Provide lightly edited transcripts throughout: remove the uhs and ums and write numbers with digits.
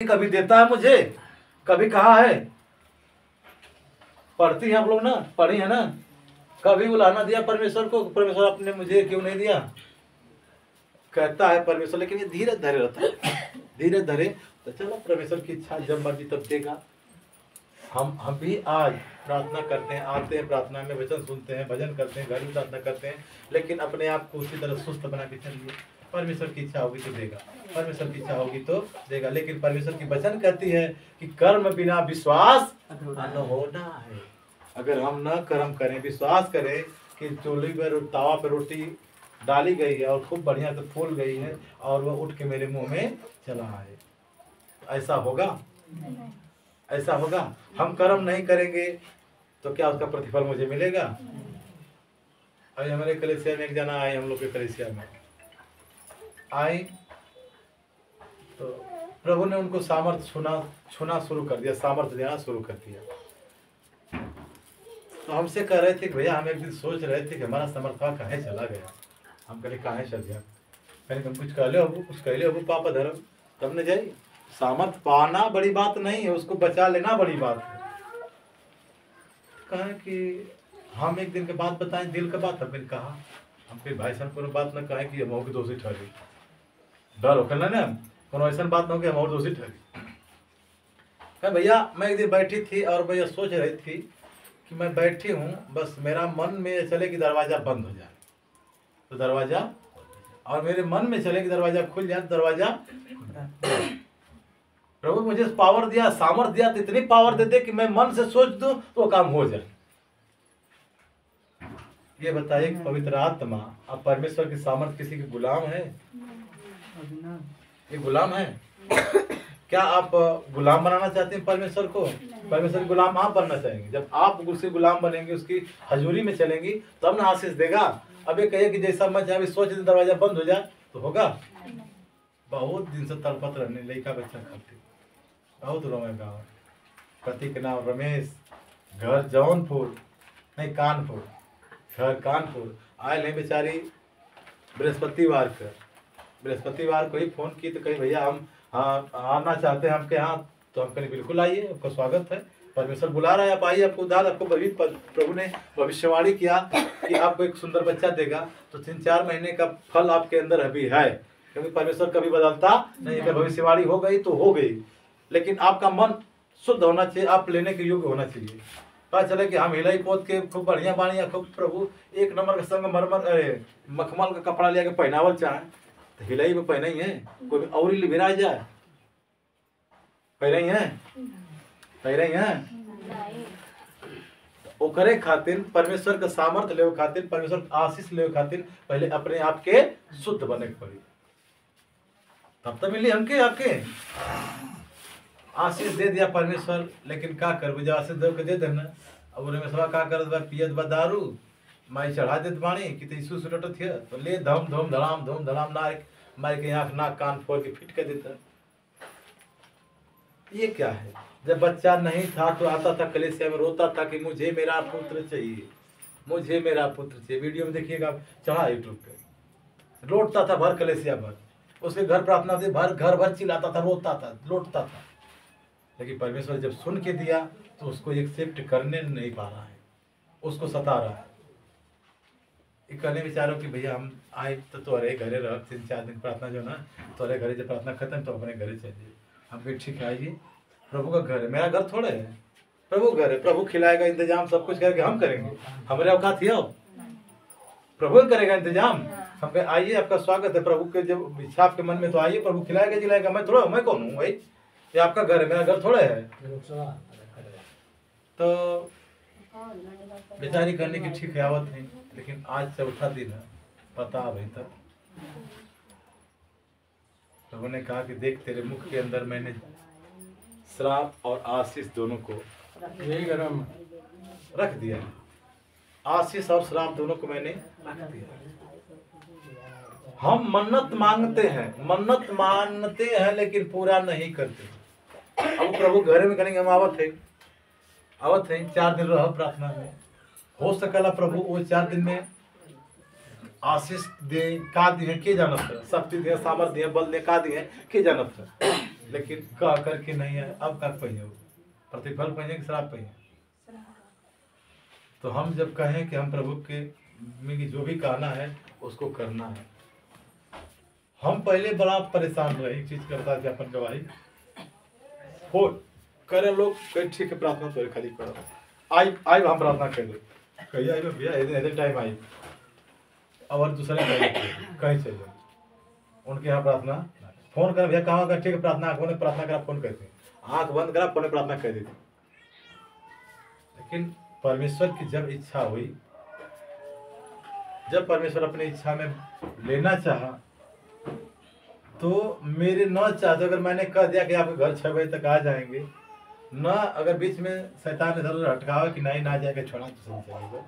कभी देता है मुझे, कभी कहा है? पढ़ती हैं आप लोग ना, पढ़ी है ना? कभी बुलाना दिया परमेश्वर को, परमेश्वर आपने मुझे क्यों नहीं दिया? कहता है परमेश्वर, लेकिन ये धीरे धीरे रहता है, धीरे धीरे। तो चलो परमेश्वर की इच्छा जब मर्जी तब देगा। हम भी आज प्रार्थना करते हैं, आते हैं प्रार्थना में, वचन सुनते हैं, भजन करते हैं, घर में प्रार्थना करते हैं, लेकिन अपने आप को उसी तरह सुस्त बना के चलिए। परमेश्वर की इच्छा होगी तो देगा, परमेश्वर की इच्छा होगी तो देगा। लेकिन परमेश्वर की वचन कहती है कि कर्म बिना विश्वास अनहोना है। अगर हम न कर्म करें, विश्वास करें कि चूल्हे पर तावा पर रोटी डाली गई है और खूब बढ़िया से फूल गई है और वह उठ के मेरे मुंह में चला आए, ऐसा होगा? ऐसा होगा? हम कर्म नहीं करेंगे तो क्या उसका प्रतिफल मुझे मिलेगा? अभी हमारे कलेसिया में एक जना आए, हम लोग के कलेसिया में आए तो प्रभु ने उनको सामर्थ छूना शुरू कर दिया, सामर्थ देना शुरू कर दिया। तो हमसे कह रहे थे कि भैया हम एक दिन सोच रहे थे कि हमारा समर्थवा कहाँ चला गया। हम कहे कहाँ चल गया? कहीं हम कुछ कह ले हो, कुछ कह ले हो पापा धर्म, तब न जाइए। सामर्थ पाना बड़ी बात नहीं है, उसको बचा लेना बड़ी बात है। कहें कि हम एक दिन के बाद बताएं, दिल का बात हमने कहा। हम फिर भाई साहब को बात न कहें कि हम और दोषी ठहरी, डर हो ना कोनो ऐसा बात न हो कि हम और दोषी ठहरी। भैया मैं एक दिन बैठी थी और भैया सोच रही थी कि मैं बैठी हूँ, बस मेरा मन में चले कि दरवाजा बंद हो जाए तो दरवाजा, और मेरे मन में चले कि दरवाजा खुल जाए, दरवाजा। प्रभु मुझे पावर दिया, सामर्थ दिया, तो इतनी पावर देते कि मैं मन से सोच दूं तो काम हो जाए। ये बताइए कि पवित्र आत्मा अब परमेश्वर की सामर्थ किसी के गुलाम है? ये गुलाम है क्या? आप गुलाम बनाना चाहते हैं परमेश्वर को? परमेश्वर के गुलाम आप बनना चाहेंगे? जब आप उसके गुलाम बनेंगे, उसकी हजूरी में चलेंगी, तब ना आशीष देगा। अब ये कहिए कि जैसा मैं चाहे सोच दरवाजा बंद हो जाए तो होगा? बहुत दिन से तड़पत रहने लड़का बच्चा खाती, बहुत रोए गाँव। पति के नाम रमेश, घर जौनपुर नहीं कानपुर, घर कानपुर। आए नहीं बेचारी बृहस्पतिवार को ही फोन की तो कही भैया हम आना चाहते हैं आपके यहाँ। तो हम कहें बिल्कुल आइए, आपका स्वागत है, परमेश्वर बुला रहा है, आप आइए। आपको उधार, आपको प्रभु ने भविष्यवाणी किया कि आपको एक सुंदर बच्चा देगा। तो 3-4 महीने का फल आपके अंदर अभी है, क्योंकि परमेश्वर कभी बदलता नहीं है। भविष्यवाणी हो गई तो हो गई, लेकिन आपका मन शुद्ध होना चाहिए, आप लेने के योग्य होना चाहिए। पता चले कि हम हिलाई पोत के खूब बढ़िया बाणिया, खूब प्रभु एक नंबर का संग मरमर मखमल का कपड़ा लिया के पहनावल चाहे तो हिलाई में पहना ही है, कोई और ही भिरा जाए पहना ही है, पहना ही है। ओकरे खातिर परमेश्वर का सामर्थ्य ले खातिर, परमेश्वर आशीष ले खातिर पहले अपने आप के शुद्ध बने के पड़ी, तब तो मिली हमके आपके आशीष दे दिया परमेश्वर। लेकिन का कर जब आशीष दे देना, अब रमेशवा का कर पियत बा दारू, माई चढ़ा देत बाणी कि यीशु सुलट थे तो ले धम धम धड़ाम मार के आँख नाक कान फोड़ के फिट कर देता। ये क्या है? जब बच्चा नहीं था तो आता था कलेसिया में, रोता था कि मुझे मेरा पुत्र चाहिए, मुझे मेरा पुत्र चाहिए। वीडियो में देखिएगा, चढ़ा यूट्यूब पे, लौटता था भर कलेसिया भर, उसके घर प्रार्थना से घर भर चिल्लाता था, रोता था, लौटता था। लेकिन परमेश्वर जब सुन के दिया तो उसको एक्सेप्ट करने नहीं पा रहा है, उसको सता रहा है। ये कहने विचारों कि भैया हम आए तो तुम्हारे घरे रह, 3-4 दिन प्रार्थना जो ना तुम्हारे घरे, जब प्रार्थना खत्म तो अपने घरे चलिए। हम फिर ठीक है आइए, प्रभु का घर है, मेरा घर थोड़े है, प्रभु घर है, प्रभु खिलाएगा, इंतजाम सब कुछ करके हम करेंगे, हमारे औकात ही हो, प्रभु करेगा इंतजाम। हम कहे आइए आपका स्वागत है, प्रभु के जब इच्छा आपके मन में तो आइए, प्रभु खिलाएगा जिलाएगा। मैं थोड़ा, मैं कौन हूँ भाई? ये आपका घर है, मेरा घर थोड़ा है। तो बेचारी करने की ठीक आवत है, लेकिन आज 4था दिन है, पता अभी तक। प्रभु ने कहा कि देख तेरे मुख के अंदर मैंने श्राप और आशीष दोनों को रख दिया, आशीष और श्राप दोनों को मैंने रख दिया। हम मन्नत मांगते हैं लेकिन पूरा नहीं करते। अब प्रभु घर में करेंगे, हम आवत है 4 दिन रहो प्रार्थना में, हो सकला प्रभु वो 4 दिन में आशीष दे का दिए के जानत है, शक्ति दे, सामर्थ्य दे, बल दे का दिए के जानत है। लेकिन कह करके नहीं है। अब का पहिए प्रतिफल पहिए कि शराब पहिए? तो हम जब कहें कि हम प्रभु के में जो भी कहना है उसको करना है। हम पहले बड़ा परेशान रहे, एक चीज करता था अपन गवाही हो करे लोग कहीं ठीक है प्रार्थना तो खाली करो आई आई हम प्रार्थना कर दे कहीं आई भैया ऐसे टाइम आई और दूसरे कहीं चाहिए उनके यहाँ प्रार्थना फोन कर भैया कहाँ कर ठीक है प्रार्थना आंखों ने प्रार्थना करा फोन करते आंख बंद करा फोन प्रार्थना कर देते। लेकिन परमेश्वर की जब इच्छा हुई, जब परमेश्वर अपनी इच्छा में लेना चाहा तो मेरे न चाहते अगर मैंने कह दिया कि आपके घर 6 बजे तक आ जाएंगे न, अगर बीच में शैतान इधर उधर हटकावा कि नहीं ना जाएगा छोड़ा तो सही चलेगा,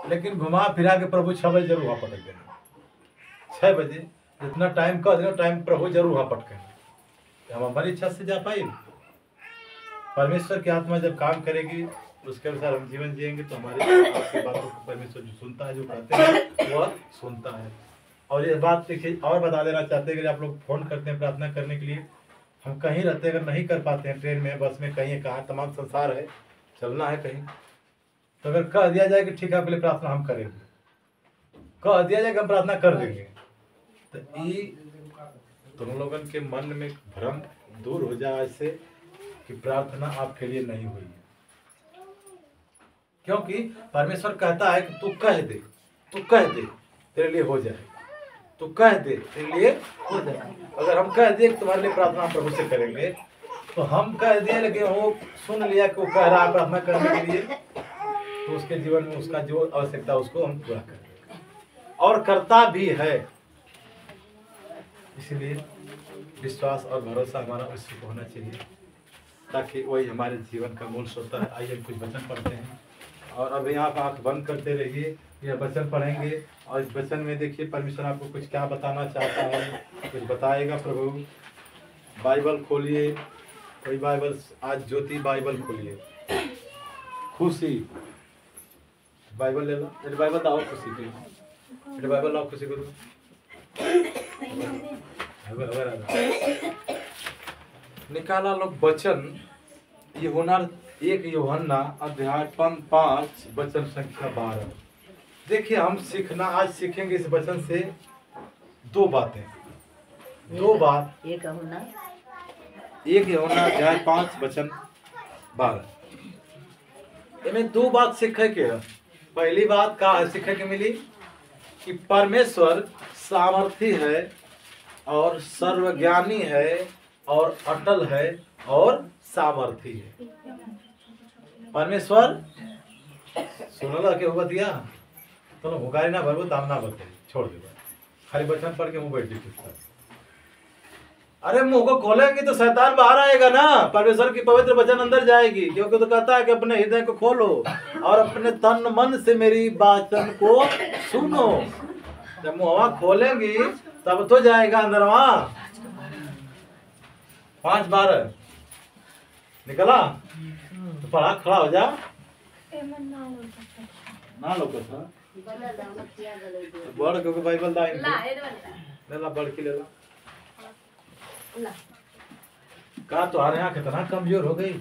लेकिन घुमा फिरा के प्रभु 6 बजे जरूर वहाँ पटक देना। 6 बजे जितना टाइम कह देना टाइम प्रभु जरूर वहाँ पटकेंगे। हम हमारी इच्छा से जा पाए। परमेश्वर की आत्मा जब काम करेगी उसके अनुसार हम जीवन जिएंगे तो हमारी आपकी बातों को परमेश्वर जो सुनता है, जो कहते हैं वह सुनता है। और ये बात देखिए और बता देना चाहते हैं कि आप लोग फोन करते हैं प्रार्थना करने के लिए, हम कहीं रहते अगर नहीं कर पाते हैं, ट्रेन में बस में कहीं कहाँ तमाम संसार है, चलना है कहीं, तो अगर कह दिया जाए कि ठीक है आपके लिए प्रार्थना हम करेंगे, कह दिया जाए कि हम प्रार्थना कर देंगे, तो ये तुम लोगों के मन में भ्रम दूर हो जाए ऐसे कि प्रार्थना आपके लिए नहीं हुई। क्योंकि परमेश्वर कहता है कि तू कह दे तेरे लिए हो जाए, तू कह दे तेरे लिए हो जाए। अगर हम कह दिए कि तुम्हारे लिए प्रार्थना प्रभु से करेंगे तो हम कह दिए, लेकिन वो सुन लिया कि वो कह रहा है प्रार्थना करने के लिए, तो उसके जीवन में उसका जो आवश्यकता उसको हम पूरा करेंगे और करता भी है। इसलिए विश्वास और भरोसा हमारा उसी को होना चाहिए ताकि वही हमारे जीवन का मूल स्रोत है। आइए कुछ वचन पढ़ते हैं और अब यहाँ पर आंख बंद करते रहिए, यह वचन पढ़ेंगे और इस वचन में देखिए परमेश्वर आपको कुछ क्या बताना चाहता है, कुछ बताएगा प्रभु। बाइबल खोलिए, कोई बाइबल आज ज्योति बाइबल खोलिए, खुशी बाइबल ले लो, बाइबल लाओ खुशी के, बाइबल लाओ खुशी को निकाला लोग वचन यूहन्ना 1 यूहन्ना अध्याय 5 वचन संख्या 12। देखिए हम सीखना आज सीखेंगे इस वचन से दो बातें, दो बात। 1 यूहन्ना अध्याय 5 वचन 12 इनमें दो बात सीखे के है। पहली बात का सीखे के मिली कि परमेश्वर सामर्थी है और सर्वज्ञानी है और अटल है और सामर्थी है। परमेश्वर सुनला के हो दिया तो हुकारी ना भरबो दाम ना बते छोड़ दे, खाली वचन पढ़ के मुंह बैठ जाए। अरे मुंह को खोलेंगे तो शैतान बाहर आएगा ना, परमेश्वर की पवित्र वचन अंदर जाएगी। क्योंकि तो कहता है कि अपने हृदय को खोलो और अपने तन मन से मेरी वचन को सुनो। जब मुंह खोलेंगी तब तो जाएगा अंदर। वहां 5:12 निकला तो पढ़ा, खड़ा हो जा ना लोग बड़ क्योंकि बाइबल दा ले ला बड़ की ले ला का तुम्हारे यहाँ कितना कमजोर हो गई।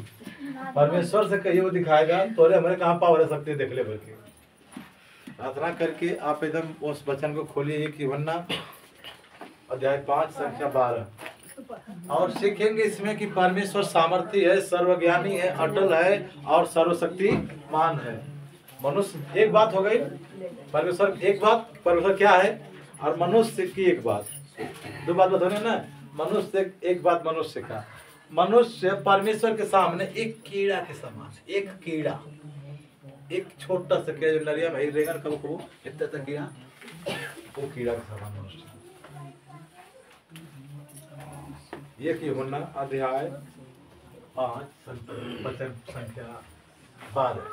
परमेश्वर से कहिए वो दिखाएगा तोरे हमारे कहाँ पावर है सकते देख ले भर के। प्रार्थना करके आप एकदम उस वचन को खोलिए कि यूहन्ना अध्याय 5 संख्या 12 और सीखेंगे इसमें कि परमेश्वर सामर्थी है, सर्वज्ञानी है, अटल है और सर्वशक्तिमान है। मनुष्य एक बात हो गई, परमेश्वर एक बात, परमेश्वर क्या है और मनुष्य की एक बात, दो बात बताने ना। मनुष्य एक बात, मनुष्य का, मनुष्य परमेश्वर के सामने एक कीड़ा के समान, एक कीड़ा, एक छोटा सा कीड़ा जो नरिया में रेंगन कबो कबो इतना सा कीड़ा, वो कीड़ा के समान मनुष्य। ये यूहन्ना अध्याय 5 वचन संख्या 12।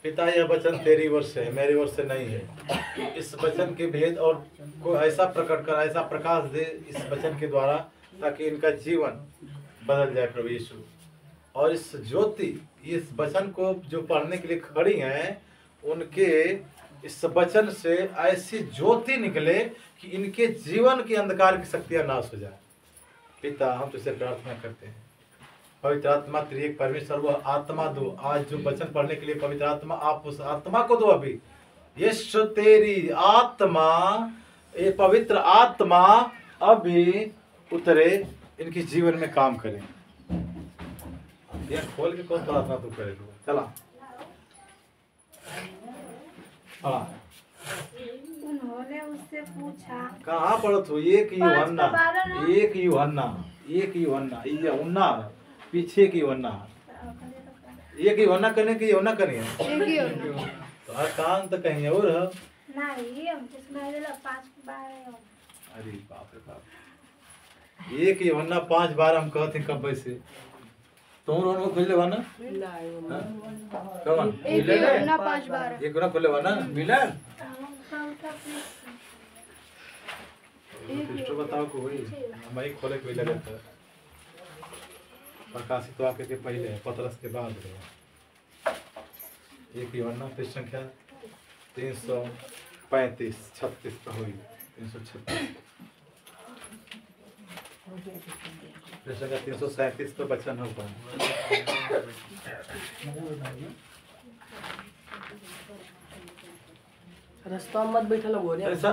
पिता यह वचन तेरी ओर से है, मेरी ओर से नहीं है। इस वचन के भेद और को ऐसा प्रकट कर, ऐसा प्रकाश दे इस वचन के द्वारा ताकि इनका जीवन बदल जाए प्रभु यीशु। और इस ज्योति, इस वचन को जो पढ़ने के लिए खड़ी हैं उनके इस वचन से ऐसी ज्योति निकले कि इनके जीवन की अंधकार की शक्तियां नाश हो जाए। पिता, हम तुझसे प्रार्थना करते हैं, पवित्र आत्मा त्रिएक परमेश्वर वो आत्मा दो। आज जो वचन पढ़ने के लिए पवित्र आत्मा, आप उस आत्मा को दो अभी। यीशु तेरी आत्मा, ये पवित्र आत्मा अभी उतरे, इनके जीवन में काम करें। ये खोल के कौन प्रार्थना तू करे? चला उन्होंने उससे पूछा, कहाँ पढ़त हो? एक यूहन्ना पीछे की यूहन्ना, एक यूहन्ना करने की यूहन्ना करें तो हर काम तो कहीं और है। नहीं, हम तो सुनाई देला 5 बार है। अरे बाप रे बाप, एक यूहन्ना 5 बार हम कहते कब से तुम रोन को खोल लेवा ना? कौन? एक यूहन्ना 5 बार। एक ना खोल लेवा ना? मिला? तो बताओ कोई हमारी खोले कोई लगे तो प्रकाशित वाक्य के पहले पतरस के बाद एक यूहन्ना पृष्ठ संख्या 335 36 पर हुई 336 पृष्ठ संख्या 337 पर वचन होगा। रास्ता मत बैठा लोग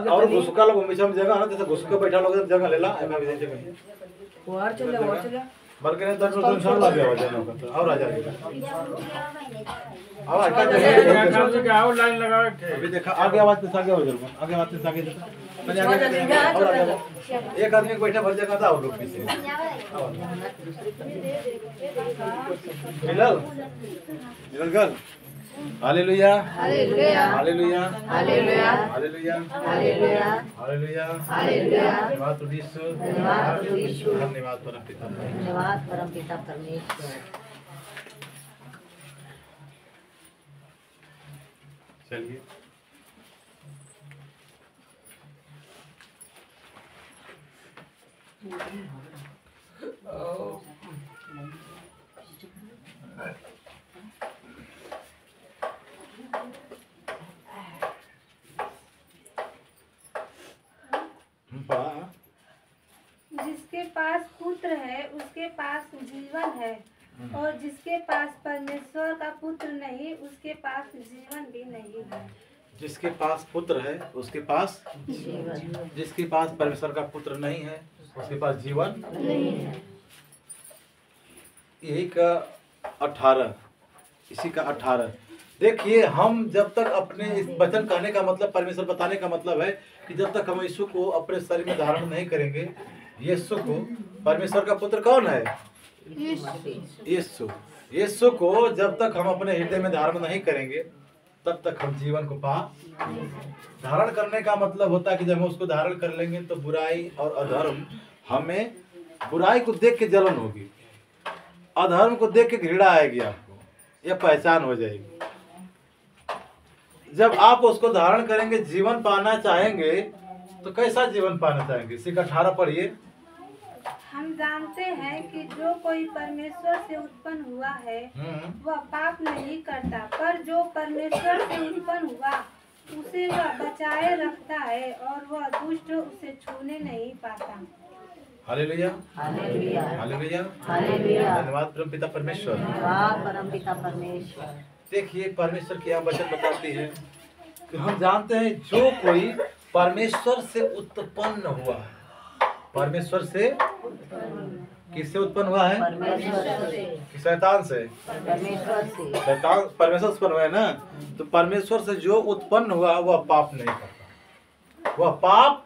और घुसका लोग हमेशा जगह ना, जैसे घुसका बैठा लोग जगह लेला मैं भी जगह वार चले बल्कि नहीं तो टेंशन लग गया वजन होगा तो और आ जाएगा। आवाज का आओ लाइन लगाओ। अभी देखा आगे आवाज से आगे हो जाओ, आगे आवाज से आगे मैंने आगे एक आदमी बैठा भर जगह था और लोग पीछे मिलल मिलल गल। Hallelujah hallelujah hallelujah hallelujah hallelujah hallelujah hallelujah hallelujah. धन्यवाद यीशु, धन्यवाद परम पिता, धन्यवाद परम पिता परमेश्वर। चलिए जिसके पास पुत्र है उसके पास जीवन है, और जिसके पास परमेश्वर का पुत्र नहीं उसके पास जीवन भी नहीं है। जिसके पास पुत्र है उसके पास जीवन, जिसके पास परमेश्वर का पुत्र नहीं है उसके पास जीवन नहीं है। यही का 18 इसी का 18। देखिए, हम जब तक अपने इस वचन कहने का मतलब, परमेश्वर बताने का मतलब है कि जब तक हम यीशु को अपने शरीर में धारण नहीं करेंगे, यीशु को, परमेश्वर का पुत्र कौन है? यीशु। यीशु को जब तक हम अपने हृदय में धारण नहीं करेंगे तब तक हम जीवन को पा। धारण करने का मतलब होता है कि जब हम उसको धारण कर लेंगे तो बुराई और अधर्म, हमें बुराई को देख के जलन होगी, अधर्म को देख के घृणा आएगी, आपको यह पहचान हो जाएगी। जब आप उसको धारण करेंगे, जीवन पाना चाहेंगे तो कैसा जीवन पाना चाहेंगे? इसी का 18 पढ़िए। हम जानते हैं कि जो कोई परमेश्वर से उत्पन्न हुआ है वह पाप नहीं करता, पर जो परमेश्वर से उत्पन्न हुआ उसे वह बचाए रखता है और वह दुष्ट उसे छूने नहीं पाता। Hallelujah hallelujah hallelujah hallelujah. धन्यवाद परम पिता परमेश्वर। धन्यवाद परम पिता परमेश्वर। देखिए, परमेश्वर की यहाँ वचन बताती है कि हम जानते हैं जो कोई परमेश्वर से उत्पन्न हुआ है, परमेश्वर से, किससे उत्पन्न हुआ है? परमेश्वर से। कि शैतान से? परमेश्वर से। शैतान परमेश्वर से उत्पन्न हुआ है ना, तो परमेश्वर से जो उत्पन्न हुआ वह पाप नहीं करता, वह पाप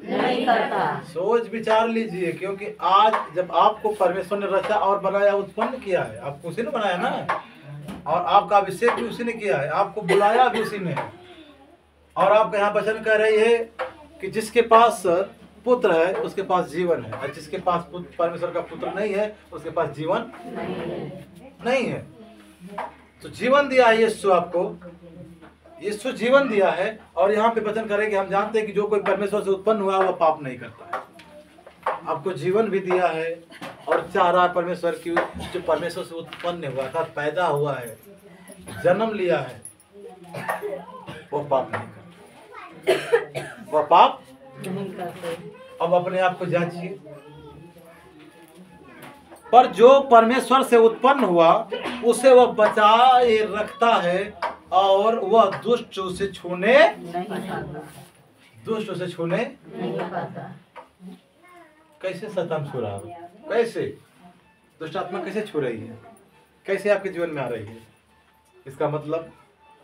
नहीं करता। सोच विचार लीजिए, क्योंकि आज जब आपको परमेश्वर ने रचा और बनाया, उत्पन्न किया है, आपको उसी ने बनाया ना, और आपका अभिषेक भी उसी ने किया है, आपको बुलाया भी उसी ने है। और आपका यहाँ वचन कह रही है कि जिसके पास पुत्र है उसके पास जीवन है, और जिसके पास परमेश्वर का पुत्र नहीं है उसके पास जीवन नहीं है। तो जीवन दिया है यीशु, आपको यीशु जीवन दिया है। और यहाँ पे वचन करे कि हम जानते हैं कि जो कोई परमेश्वर से उत्पन्न हुआ वह पाप नहीं करता है। आपको जीवन भी दिया है और चाह रहा है परमेश्वर की, जो परमेश्वर से उत्पन्न हुआ था, पैदा हुआ है, जन्म लिया है, वो पाप नहीं करता। वह पाप नहीं करते। अब अपने आप को जांचिए। पर जो परमेश्वर से उत्पन्न हुआ उसे वह बचाए रखता है और वह दुष्ट उसे छूने नहीं पाता। दुष्ट उसे छूने नहीं पाता। कैसे शैतान छू रहा है? कैसे दुष्ट आत्मा कैसे छू रही है? कैसे आपके जीवन में आ रही है? इसका मतलब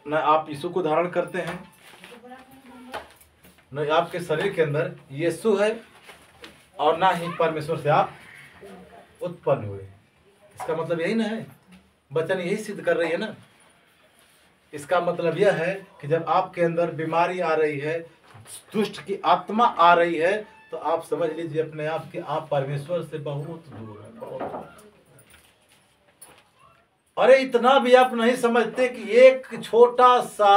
न आप यीशु को धारण करते हैं, न आपके शरीर के अंदर यीशु है, और ना ही परमेश्वर से आप उत्पन्न हुए। इसका मतलब यही ना है, वचन यही सिद्ध कर रही है ना। इसका मतलब यह है कि जब आपके अंदर बीमारी आ रही है, दुष्ट की आत्मा आ रही है, तो आप समझ लीजिए अपने आप कि आप परमेश्वर से बहुत दूर हैं, बहुत दूर। अरे इतना भी आप नहीं समझते कि एक छोटा सा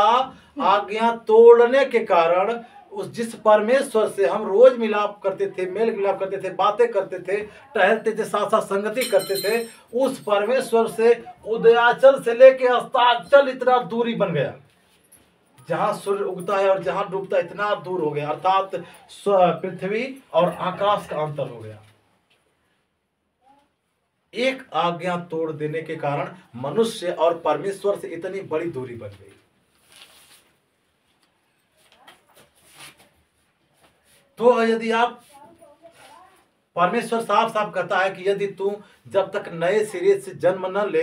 आज्ञा तोड़ने के कारण उस जिस परमेश्वर से हम रोज मिलाप करते थे, मेल मिलाप करते थे, बातें करते थे, टहलते थे, साथ साथ संगति करते थे, उस परमेश्वर से उदयाचल से लेके अस्ताचल इतना दूरी बन गया। जहां सूर्य उगता है और जहां डूबता है इतना दूर हो गया, अर्थात पृथ्वी और आकाश का अंतर हो गया। एक आज्ञा तोड़ देने के कारण मनुष्य और परमेश्वर से इतनी बड़ी दूरी बन गई। तो यदि आप परमेश्वर साफ साफ कहता है कि यदि तू जब तक नए सिरे से जन्म न ले,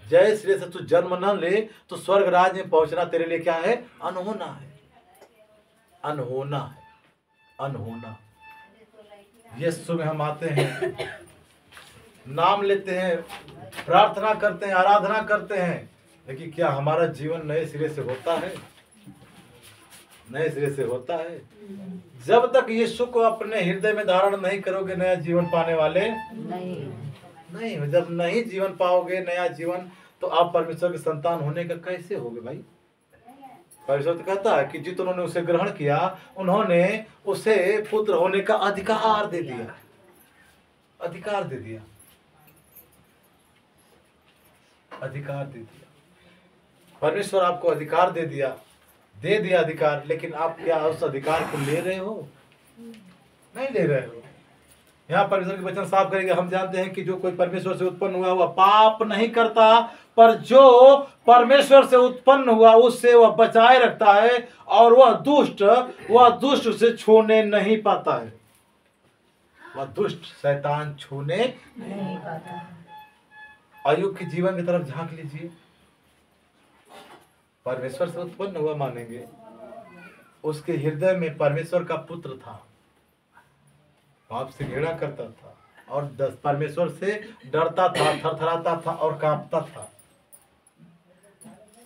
जय सिरे से तू जन्म न ले, तो स्वर्ग राज में पहुंचना तेरे लिए क्या है? अनहोना है, अनहोना है, अनहोना। यीशु में हम आते हैं, नाम लेते हैं, प्रार्थना करते हैं, आराधना करते हैं, लेकिन क्या हमारा जीवन नए सिरे से होता है? नए सिरे से होता है? जब तक यीशु को अपने हृदय में धारण नहीं करोगे नया जीवन पाने वाले नहीं। जब नहीं जीवन पाओगे नया जीवन, तो आप परमेश्वर के संतान होने का कैसे होगे भाई? परमेश्वर तो कहता है कि जिन्होंने उसे ग्रहण किया उन्होंने उसे पुत्र होने का अधिकार दे दिया, अधिकार दे दिया, अधिकार दे दिया। परमेश्वर आपको अधिकार दे दिया अधिकार, लेकिन आप क्या उस अधिकार को ले रहे हो? नहीं ले रहे हो। यहाँ परमेश्वर के वचन साफ करेंगे। हम जानते हैं कि जो कोई परमेश्वर से उत्पन्न हुआ वह पाप नहीं करता, पर जो परमेश्वर से उत्पन्न हुआ उससे वह बचाए रखता है, और वह दुष्ट उसे छूने नहीं पाता है। वह दुष्ट शैतान छूने नहीं पाता। अय्यूब के जीवन की तरफ झांक लीजिए। परमेश्वर से उत्पन्न हुआ मानेंगे, उसके हृदय में परमेश्वर का पुत्र था, पाप से घृणा करता था और परमेश्वर से डरता था, थरथराता था और कांपता था।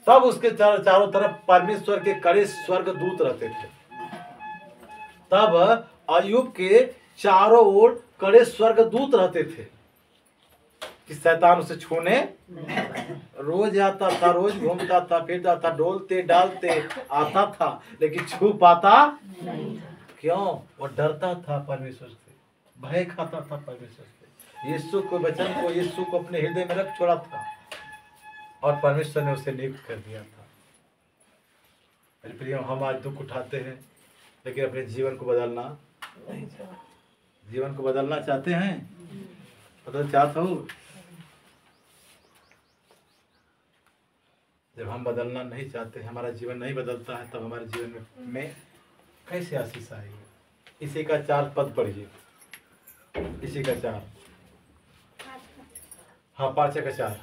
तब उसके चारों तरफ परमेश्वर के कड़े स्वर्गदूत रहते थे। तब अय्यूब के चारों ओर कड़े स्वर्गदूत रहते थे कि शैतान उसे छूने रोज आता था, रोज घूमता था, फिरता था, डोलते डालते आता था, लेकिन छू पाता नहीं। क्यों? वो डरता था परमेश्वर से, भय खाता था परमेश्वर से। यीशु को वचन को यीशु को अपने हृदय में रख छोड़ा था और परमेश्वर ने उसे नियुक्त कर दिया था। मेरे प्रिय, हम आज दुख उठाते हैं लेकिन अपने जीवन को बदलना नहीं चाहते। जीवन को बदलना चाहते हैं? बदल चाहते हो? जब हम बदलना नहीं चाहते, हमारा जीवन नहीं बदलता है, तब हमारे जीवन में कैसे आशीष आएगी? इसी का 4 पद पढ़िए, इसी का 4, हाँ 5 का 4।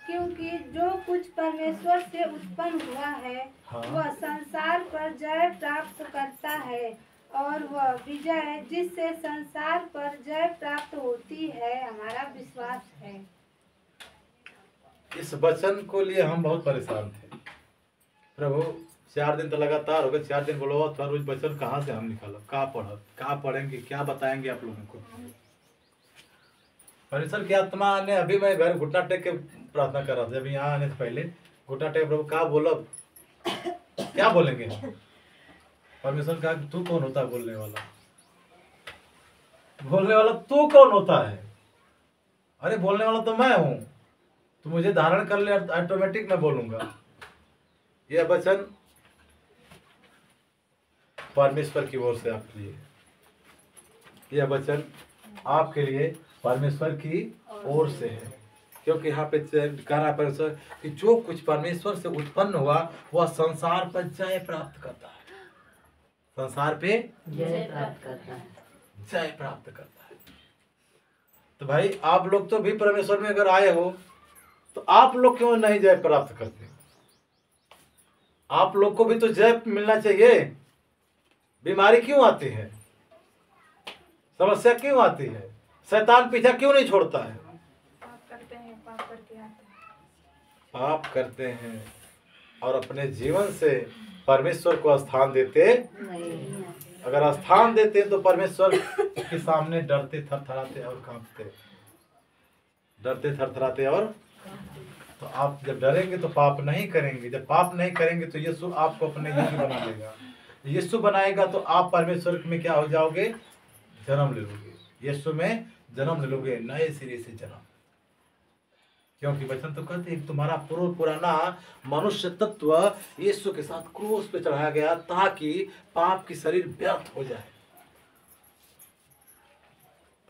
क्योंकि जो कुछ परमेश्वर से उत्पन्न हुआ है हाँ। वह संसार पर जय प्राप्त करता है, और वह विजय जिससे संसार पर जय प्राप्त होती है हमारा विश्वास है। इस वचन को लिए हम बहुत परेशान थे। प्रभु 4 दिन तो लगातार हो गए, 4 दिन बोलो थोड़ा रोज वचन कहाँ से हम निकालो, कहाँ पढ़ेंगे, क्या बताएंगे आप लोगों को? परमेश्वर की आत्मा ने, अभी मैं घर घुटना टेक के प्रार्थना कर रहा था, जब यहाँ आने से पहले घुटना टेक, प्रभु क्या बोलो, क्या बोलेंगे? परमेश्वर कहा तू कौन होता है बोलने वाला? बोलने वाला तू कौन होता है? अरे बोलने वाला तो मैं हूं, तू मुझे धारण कर ले, ऑटोमेटिक मैं बोलूंगा। यह वचन परमेश्वर की ओर से आपके लिए, यह वचन आपके लिए परमेश्वर की ओर से है। क्योंकि यहाँ पे कह रहा है परमेश्वर कि जो कुछ परमेश्वर से उत्पन्न हुआ वह संसार पर जय प्राप्त करता है, संसार पे जय प्राप्त करता है। जय प्राप्त करता है। तो भाई आप लोग तो भी परमेश्वर में अगर आए हो तो आप लोग क्यों नहीं जय प्राप्त करते? आप लोग को भी तो जय मिलना चाहिए। बीमारी क्यों आती है? समस्या क्यों आती है? शैतान पीछा क्यों नहीं छोड़ता है? पाप करते हैं, पाप करके आते हैं। पाप करते हैं और अपने जीवन से परमेश्वर को स्थान देते नहीं। अगर स्थान देते तो परमेश्वर के सामने डरते थरथराते और कांपते, डरते थरथराते और तो आप जब डरेंगे तो पाप नहीं करेंगे। जब पाप नहीं करेंगे तो यीशु आपको अपने योग्य बना देगा। यीशु बनाएगा तो आप परमेश्वर में क्या हो जाओगे? जन्म ले लोगे। यीशु में जन्म ले लोगे, नए सिरे से जन्म। क्योंकि वचन तो कहते हैं तुम्हारा पुराना मनुष्य तत्व यीशु के साथ क्रूस पे चढ़ाया गया ताकि पाप की शरीर व्यर्थ हो जाए,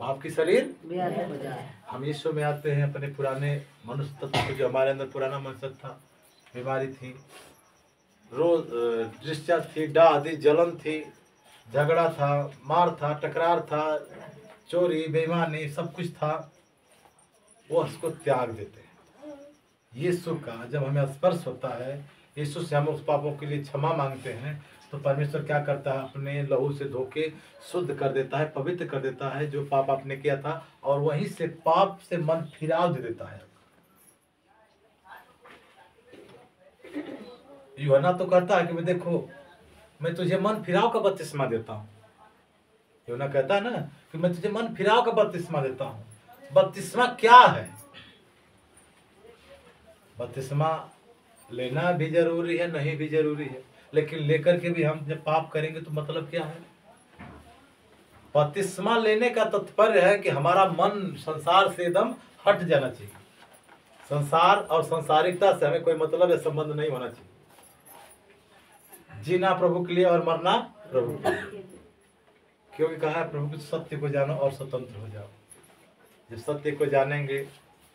पाप की शरीर व्यर्थ हो जाए। हम यीशु में आते हैं अपने पुराने मनुष्य तत्व को, जो हमारे अंदर पुराना मनुष्य था, बीमारी थी, रोज दृष्टि थी, डाह आदि जलन थी, झगड़ा था, मार था, टकरार था, चोरी बेईमानी सब कुछ था, वो उसको त्याग देते हैं। यीशु का जब हमें स्पर्श होता है, यीशु से हम उस पापों के लिए क्षमा मांगते हैं तो परमेश्वर क्या करता है? अपने लहू से धो के शुद्ध कर देता है, पवित्र कर देता है जो पाप आपने किया था, और वहीं से पाप से मन फिराव दे देता है। यूहन्ना तो कहता है कि मैं देखो मैं तुझे मन फिराव का बपतिस्मा देता हूँ। यूहन्ना कहता है ना कि मैं तुझे मन फिराव का बपतिस्मा देता हूँ। बपतिस्मा क्या है? बपतिस्मा लेना भी जरूरी है, नहीं भी जरूरी है, लेकिन लेकर के भी हम जब पाप करेंगे तो मतलब क्या है? बपतिस्मा लेने का तात्पर्य है कि हमारा मन संसार से एकदम हट जाना चाहिए। संसार और संसारिकता से हमें कोई मतलब या संबंध नहीं होना चाहिए। जीना प्रभु के लिए और मरना प्रभु के लिए। क्योंकि कहा है प्रभु के सत्य को जानो और स्वतंत्र हो जाओ। जब सत्य को जानेंगे,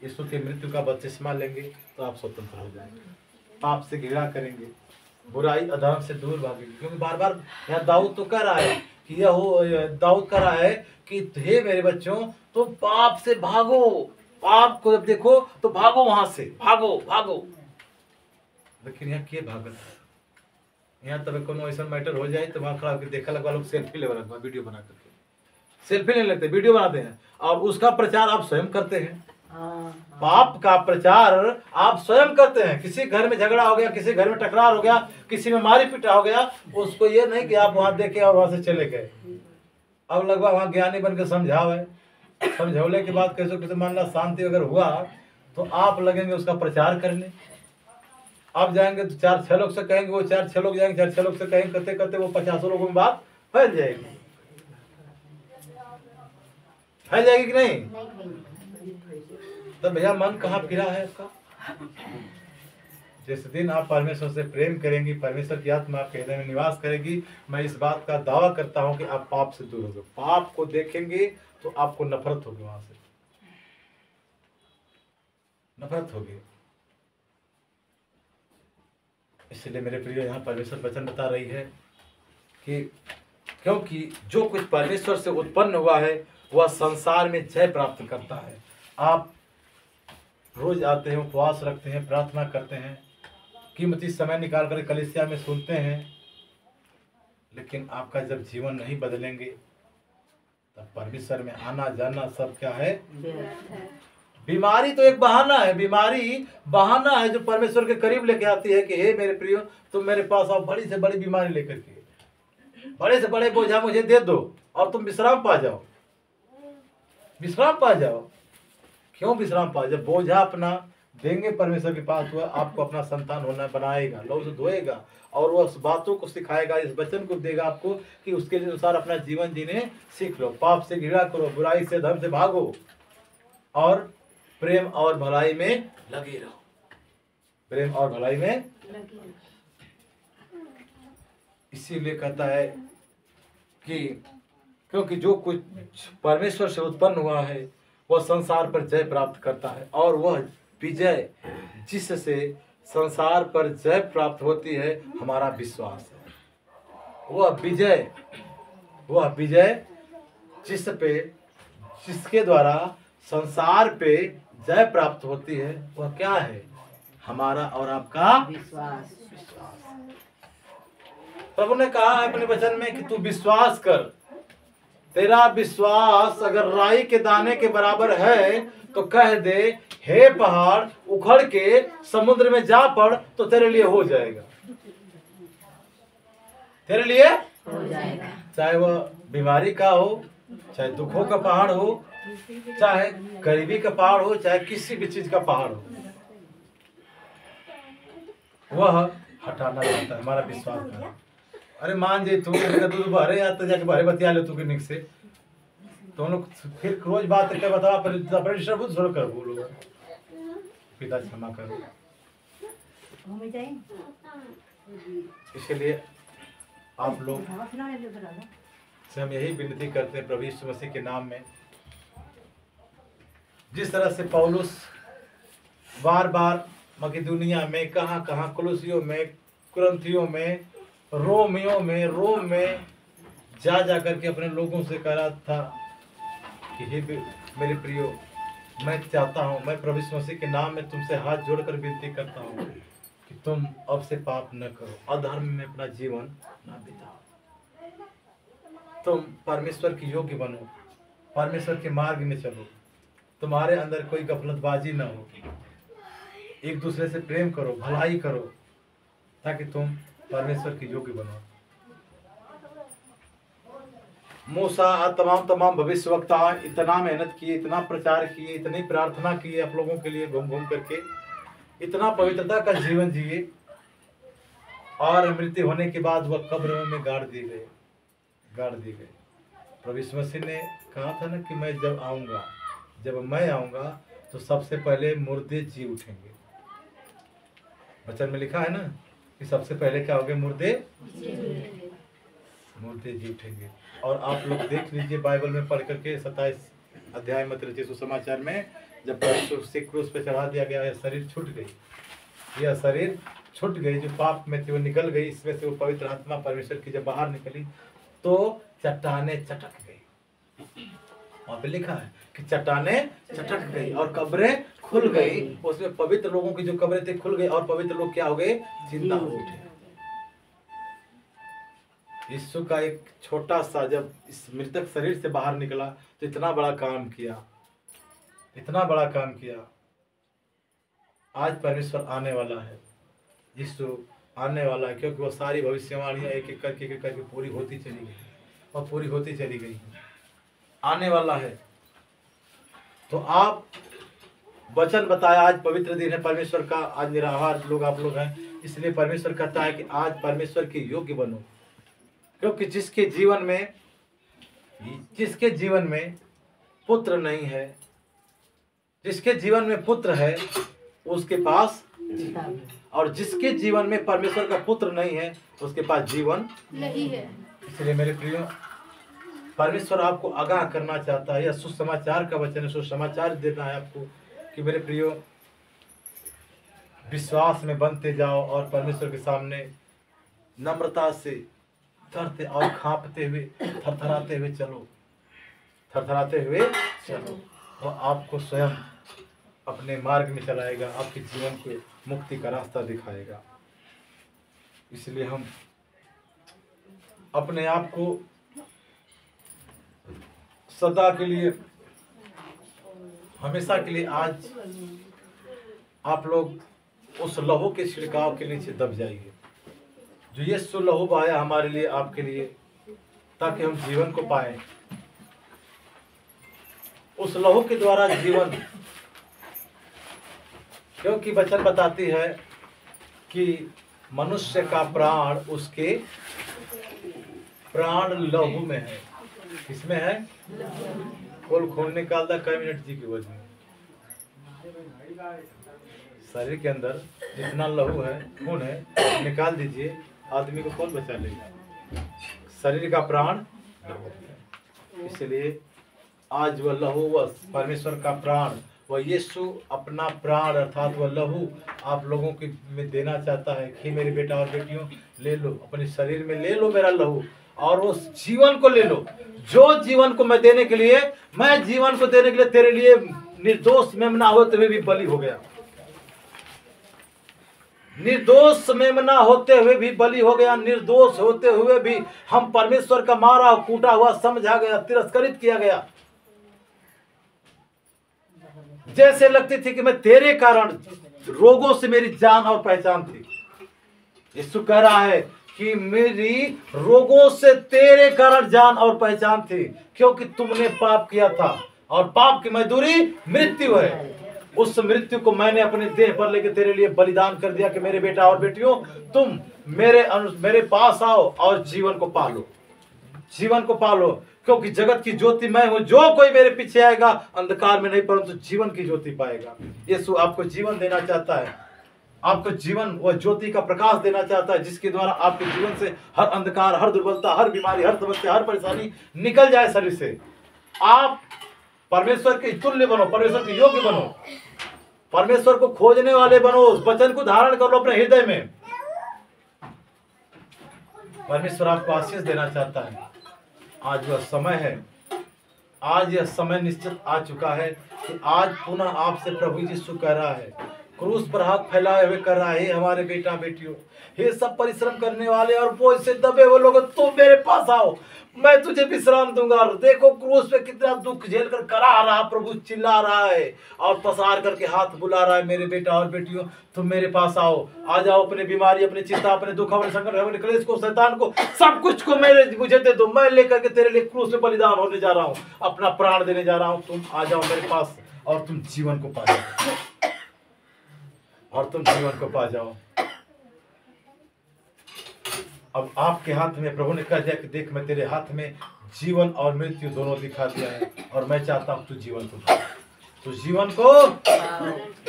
यीशु की मृत्यु का बपतिस्मा लेंगे तो आप स्वतंत्र हो जाएंगे। पाप से घृणा करेंगे, बुराई अधर्म से दूर भागेंगे। क्योंकि बार बार यहाँ दाऊद तो कह रहा है कि दाऊद कह रहा है कि हे मेरे बच्चों तुम पाप से भागो, पाप को जब देखो तो भागो, वहां से भागो भागो। लेकिन यहाँ के भागत यहाँ तब कोनो ऐसा मैटर हो जाए तो वहां खड़ा होकर देखा लगा लोग सेल्फी ले लगा, वीडियो बना करके सेल्फी नहीं लेते, वीडियो बनाते हैं और उसका प्रचार आप स्वयं करते हैं। पाप का प्रचार आप स्वयं करते हैं। किसी घर में झगड़ा हो गया, किसी घर में टकरार हो गया, किसी में मारी पिटा हो गया, उसको ये नहीं कि आप वहां देखे और वहां से चले गए। अब लगभग वहां ज्ञानी बन के समझाओ है, समझौले के बाद कैसे कैसे मान ला शांति अगर हुआ तो आप लगेंगे उसका प्रचार करने। आप जाएंगे तो 4-6 लोग से कहेंगे, वो 4-6 लोग जाएंगे, 4-6 लोग से कहेंगे, करते करते वो 50 लोगों में बात फैल जाएगी। फैल जाएगी कि नहीं? तो भैया मन कहाँ फिरा है आपका? जिस दिन आप परमेश्वर से प्रेम करेंगी, परमेश्वर की आत्मा आपके हृदय में निवास करेगी, मैं इस बात का दावा करता हूं कि आप पाप से दूर होंगे। पाप को देखेंगे तो आपको नफरत होगी, वहां से नफरत होगी। इसलिए मेरे प्रिय यहाँ परमेश्वर वचन बता रही है कि क्योंकि जो कुछ परमेश्वर से उत्पन्न हुआ है वह संसार में जय प्राप्त करता है। आप रोज आते हैं, उपवास रखते हैं, प्रार्थना करते हैं, कीमती समय निकाल कर कलीसिया में सुनते हैं, लेकिन आपका जब जीवन नहीं बदलेंगे तब परमेश्वर में आना जाना सब क्या है? बीमारी तो एक बहाना है। बीमारी बहाना है जो परमेश्वर के करीब लेके आती है कि हे मेरे प्रियो तुम मेरे पास आओ, बड़ी से बड़ी बीमारी लेकर के, बड़े से बड़े बोझा मुझे दे दो और तुम विश्राम पा जाओ, विश्राम पा जाओ। क्यों विश्राम पा? जब बोझा अपना देंगे परमेश्वर के पास, हुआ आपको अपना संतान होना बनाएगा, लहू से धोएगा और वह बातों को सिखाएगा, इस वचन को देगा आपको कि उसके अनुसार अपना जीवन जीने सीख लो। पाप से घृणा करो, बुराई से धर्म से भागो और प्रेम और भलाई में लगे रहो। प्रेम और भलाई में इसीलिए कहता है कि क्योंकि जो कुछ परमेश्वर से उत्पन्न हुआ है वह संसार पर जय प्राप्त करता है, और वह विजय जिससे संसार पर जय प्राप्त होती है हमारा विश्वास है। वह विजय जिसके द्वारा संसार पे जय प्राप्त होती है वह क्या है? हमारा और आपका विश्वास। प्रभु ने कहा है अपने वचन में कि तू विश्वास कर। तेरा विश्वास अगर राई के दाने के बराबर है तो कह दे, हे पहाड़ उखड़ के समुद्र में जा पड़, तो तेरे लिए हो जाएगा। तेरे लिए हो जाएगा। चाहे वह बीमारी का हो, चाहे दुखों का पहाड़ हो, चाहे गरीबी का पहाड़ हो, चाहे किसी भी चीज का पहाड़ हो, वह हटाना चाहता है। हमारा विश्वास है। अरे मान जे तू दूध भरे या तो जाके भरे बतिया ले तू के निक से, तो लोग फिर रोज बात करके बता पर डिस्टर्ब जरूर कर बोलो, पिता क्षमा करो। इसके लिए आप लोग से हम यही विनती करते हैं प्रभु यीशु मसीह के नाम में, जिस तरह से पौलुस बार बार मकिदुनिया में, कहाँ कहाँ, कुलुसियों में, कुरंथियों में, रोम में जा करके अपने लोगों से कह रहा था कि हे मेरे प्रियो, मैं चाहता हूँ, मैं प्रभु यीशु मसीह के नाम में तुमसे हाथ जोड़कर विनती करता हूँ कि तुम अब से पाप न करो, अधर्म में अपना जीवन न बिताओ, तुम परमेश्वर के योग्य बनो, परमेश्वर के मार्ग में चलो, तुम्हारे अंदर कोई गफलतबाजी न हो, एक दूसरे से प्रेम करो, भलाई करो, ताकि तुम परमेश्वर के योग्य बनो। मूसा तमाम भविष्यवक्ता इतना मेहनत किए, इतना प्रचार किए, इतनी प्रार्थना किए आप लोगों के लिए, घूम घूम करके इतना पवित्रता का जीवन जिए, और मृत्यु होने के बाद वह कब्र में गाड़ दिए गए। प्रभु यीशु मसीह ने कहा था ना कि जब मैं आऊंगा तो सबसे पहले मुर्दे जी उठेंगे। वचन में लिखा है ना कि सबसे पहले क्या होंगे? मुर्दे जी उठेंगे। और आप लोग देख लीजिए बाइबल में पढ़ करके 27 अध्याय में रचित सुसमाचार में, जब क्रूस पे चढ़ा दिया गया, यह शरीर छूट गई, जो पाप में थी वो निकल गई, इसमें से वो पवित्र आत्मा परमेश्वर की जब बाहर निकली तो चट्टाने चटक गई। वहां पे लिखा है कि चट्टाने चटक गई और कब्रें खुल गई। उसमें पवित्र लोगों की जो कब्रें थी खुल गई, और पवित्र लोग क्या हो गए? जिंदा हो उठे। यीशु का एक छोटा सा जब इस मृतक शरीर से बाहर निकला तो इतना बड़ा काम किया। आज परमेश्वर आने वाला है, यीशु आने वाला है, क्योंकि वो सारी भविष्यवाणियां एक एक करके पूरी होती चली गई आने वाला है। तो आप वचन बताया, आज पवित्र दिन है परमेश्वर का, आज निराहार लोग आप लोग हैं, इसलिए परमेश्वर कहता है कि आज परमेश्वर के योग्य बनो, क्योंकि जिसके जीवन में पुत्र नहीं है, जिसके जीवन में पुत्र है उसके पास, और जिसके जीवन में परमेश्वर का पुत्र नहीं है उसके पास जीवन नहीं है। इसलिए मेरे प्रियो, परमेश्वर आपको आगाह करना चाहता है, यह सुसमाचार का वचन है, सुसमाचार देना है आपको कि मेरे प्रियो विश्वास में बनते जाओ और परमेश्वर के सामने नम्रता से डरते और कांपते हुए थरथराते हुए चलो, तो आपको स्वयं अपने मार्ग में चलाएगा, आपके जीवन को मुक्ति का रास्ता दिखाएगा। इसलिए हम अपने आप को सदा के लिए, हमेशा के लिए आज आप लोग उस लहू के छिड़काव के नीचे दब जाइए, जो यीशु लहू बहाया हमारे लिए, आपके लिए, ताकि हम जीवन को पाएं। उस लहू के द्वारा जीवन, क्योंकि वचन बताती है कि मनुष्य का प्राण उसके प्राण लहू में है। किसमें है? खोल खून निकालता कई मिनट जी की वजह। शरीर के अंदर जितना लहू है, खून है, निकाल दीजिए, आदमी को कौन बचा लेगा? शरीर का प्राण होते हैं। इसलिए आज वह लहू व परमेश्वर का प्राण वह यीशु अपना प्राण अर्थात वह लहू आप लोगों के में देना चाहता है कि मेरे बेटा और बेटियों ले लो, अपने शरीर में ले लो मेरा लहू और उस जीवन को ले लो, जो जीवन को मैं देने के लिए, मैं जीवन को देने के लिए तेरे लिए निर्दोष मेमना होते हुए भी बलि हो गया, निर्दोष मेमना होते हुए भी बलि हो गया, निर्दोष होते हुए भी हम परमेश्वर का मारा कूटा हुआ समझा गया, तिरस्कृत किया गया। जैसे लगती थी कि मैं तेरे कारण रोगों से मेरी जान और पहचान थी। यीशु कह रहा है कि मेरी रोगों से तेरे कारण जान और पहचान थी, क्योंकि तुमने पाप किया था और पाप की मजदूरी मृत्यु है। उस मृत्यु को मैंने अपने देह पर लेकर तेरे लिए बलिदान कर दिया कि मेरे बेटा और बेटियों तुम मेरे पास आओ और जीवन को पालो, जीवन को पालो, क्योंकि जगत की ज्योति मैं हूं, जो कोई मेरे पीछे आएगा अंधकार में नहीं परंतु जीवन की ज्योति पाएगा। यीशु आपको जीवन देना चाहता है, आपको जीवन व ज्योति का प्रकाश देना चाहता है, जिसके द्वारा आपके जीवन से हर अंधकार, हर दुर्बलता, हर बीमारी, हर समस्या, हर परेशानी निकल जाए शरीर से। आप परमेश्वर के तुल्य बनो, परमेश्वर के योग्य बनो, परमेश्वर को खोजने वाले बनो, उस वचन को धारण कर लो अपने हृदय में। परमेश्वर आपको आशीष देना चाहता है। आज वह समय है, आज यह समय निश्चित आ चुका है कि आज पुनः आपसे प्रभु यीशु कह रहा है, क्रूस पर हाथ फैलाए हुए कर रहा है, हमारे बेटा बेटियों, हे सब परिश्रम करने वाले और बोझ से दबे हुए लोग, तुम मेरे पास आओ, मैं तुझे विश्राम दूंगा। देखो क्रूस पे कितना दुख झेल कर करा रहा प्रभु, चिल्ला रहा है और पसार करके हाथ बुला रहा है, मेरे बेटा और बेटियों तुम मेरे पास आओ, आ जाओ, अपनी बीमारी, अपनी चिंता, अपने दुख, अपने संकट, अपने क्लेश को, शैतान को, सब कुछ को मुझे दे दो, मैं लेकर के तेरे लिए क्रूस पे बलिदान होने जा रहा हूँ, अपना प्राण देने जा रहा हूँ, तुम आ जाओ मेरे पास और तुम जीवन को पा जाओ, और तुम जीवन को पा जाओ। अब आपके हाथ में प्रभु ने कह दिया कि देख मैं तेरे हाथ में जीवन और मृत्यु दोनों दिखा दिया है, और मैं चाहता हूं तू जीवन को धर, तू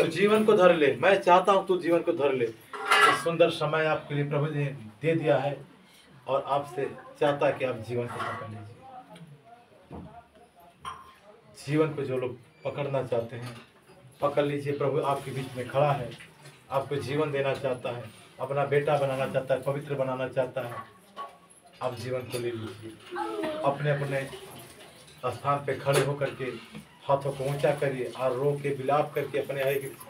जीवन को धर ले, मैं चाहता हूं तू जीवन को धर ले। इस सुंदर समय आपके लिए प्रभु ने दे दिया है और आपसे चाहता है कि आप जीवन को पकड़ लीजिए। जीवन को जो लोग पकड़ना चाहते हैं पकड़ लीजिए, प्रभु आपके बीच में खड़ा है, आपको जीवन देना चाहता है, अपना बेटा बनाना चाहता है, पवित्र बनाना चाहता है। आप जीवन को ले लीजिए, अपने अपने स्थान पे खड़े होकर के हाथों को ऊंचा करिए और रो के विलाप करके अपने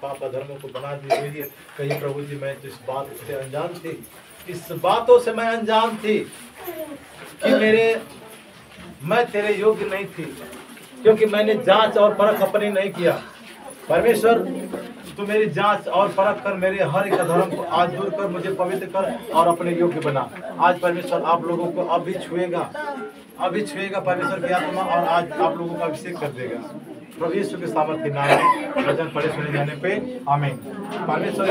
पाप धर्मों को बना दीजिए। कहिए प्रभु जी मैं तो इस बात से अनजान थी, इस बातों से मैं अनजान थी कि मैं तेरे योग्य नहीं थी, क्योंकि मैंने जांच और परख अपनी नहीं किया। परमेश्वर तू मेरी जांच और परख कर मेरे हर एक धर्म को आज दूर कर, मुझे पवित्र कर और अपने योग्य बना। आज परमेश्वर आप लोगों को अभी छुएगा परमेश्वर की आत्मा, और आज आप लोगों का अभिषेक कर देगा प्रभु यीशु के सामर्थ्य नाम में। वचन पढ़े सुने जाने पे आमीन। परमेश्वर